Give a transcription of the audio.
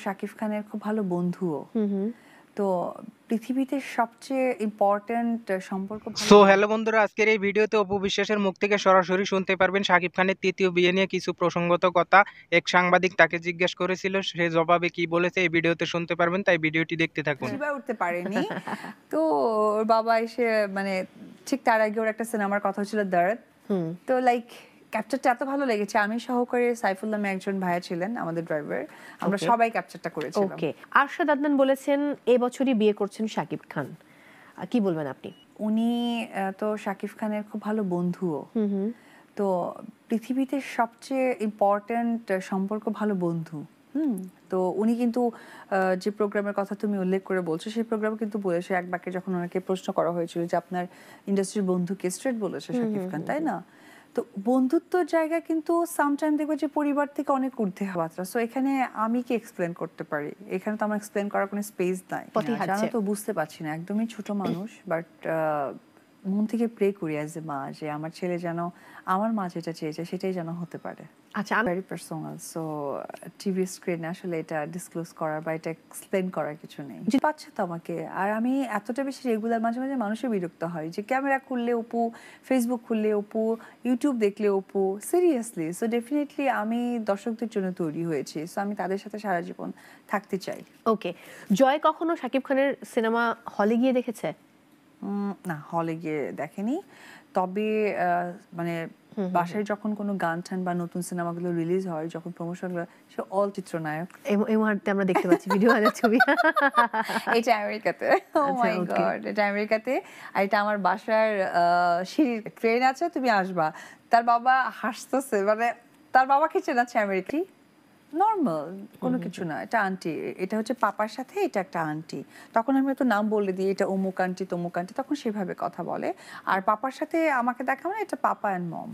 শাকিব খানের খুব ভালো বন্ধুও। হুম। তো পৃথিবীতে সবচেয়ে ইম্পর্ট্যান্ট সম্পর্ক সো হ্যালো বন্ধুরা, আজকের এই ভিডিওতে অপু বিশ্বাসের মুখ থেকে সরাসরি শুনতে পারবেন শাকিব খানের তৃতীয় বিয়ে নিয়ে কিছু প্রসঙ্গত কথা। এক সাংবাদিক তাকে জিজ্ঞেস করেছিল, সে জবাবে কি বলেছে এই ভিডিওতে শুনতে পারবেন, তাই ভিডিওটি দেখতে থাকুন। শিবা উঠতে পারেনি। তো ওর বাবা এসে মানে ঠিক তার আগে ওর একটা সিনেমার কথা ছিল দর্দ। তো লাইক ক্যাপচারটা এত ভালো লেগেছে, আমি সহকারে সাইফুল নামে একজন ভাইয়া ছিলেন আমাদের ড্রাইভার, আমরা সবাই ক্যাপচারটা করেছিলাম। ওকে, আরশাদ আদনান বলেছেন এবছরই বিয়ে করছেন শাকিব খান, কি বলবেন আপনি? উনি তো শাকিব খানের খুব ভালো বন্ধুও। তো পৃথিবীতে সবচেয়ে ইম্পর্ট্যান্ট সম্পর্ক ভালো বন্ধু। তো উনি কিন্তু যে প্রোগ্রামের কথা তুমি উল্লেখ করে বলছো সেই প্রোগ্রামে কিন্তু বলেছে এক বাক্যে, যখন ওনাকে প্রশ্ন করা হয়েছিল যে আপনার ইন্ডাস্ট্রির বন্ধুকে স্ট্রেট বলেছে শাকিব খান, তাই না? তো বন্ধুত্বর জায়গা কিন্তু সামটাইম দেখবে যে পরিবার থেকে অনেক ঊর্ধ্বে হওয়াটা। সো এখানে আমি কি এক্সপ্লেন করতে পারি? এখানে তো আমার এক্সপ্লেন করার কোনো স্পেস নাই। জানো তো, বুঝতে পারছি না, একদমই ছোট মানুষ, বাট মন থেকে প্রে করি অ্যাজ এ মা যে আমার ছেলে যেন আমার মা যেটা চেয়েছে সেটাই যেন হতে পারে। আচ্ছা, ভেরি পার্সোনাল, সো টিভি স্ক্রিনে আসলে এটা ডিসক্লোজ করার বা এটা এক্সপ্লেন করার কিছু নেই। পাচ্ছে তো আমাকে, আর আমি এতটা বেশি রেগুলার, মাঝে মাঝে মানুষের বিরক্ত হয় যে ক্যামেরা খুললে অপু, ফেসবুক খুললে অপু, ইউটিউব দেখলে অপু, সিরিয়াসলি। সো ডেফিনেটলি আমি দর্শকদের জন্য তৈরি হয়েছি, সো আমি তাদের সাথে সারা জীবন থাকতে চাই। ওকে, জয় কখনো শাকিব খানের সিনেমা হলে গিয়ে দেখেছে? না, হলে গিয়ে দেখেনি, তবে মানে বাসায় যখন কোনো গান টান বা নতুন সিনেমাগুলো রিলিজ হয়, যখন প্রমোশনগুলো, সে অল চিত্রনায়ক। এই মুহূর্তে আমরা দেখতে পাচ্ছি ভিডিও হাজার ছবি। এটা আমেরিকাতে, ও মাই গড, এটা আমেরিকাতে। আর এটা আমার বাসার সিঁড়ির ট্রেন আছে, তুমি আসবা, তার বাবা হাসতেছে, মানে তার বাবাকে চেনাচ্ছে আমেরিকি, নর্মাল কোনো কিছু না, এটা আন্টি, এটা হচ্ছে পাপার সাথে এটা একটা আন্টি। তখন আমি তো নাম বলে দিই, এটা অমুক আন্টি তমুক আন্টি, তখন সেভাবে কথা বলে। আর পাপার সাথে আমাকে দেখা মানে এটা পাপা অ্যান্ড মম।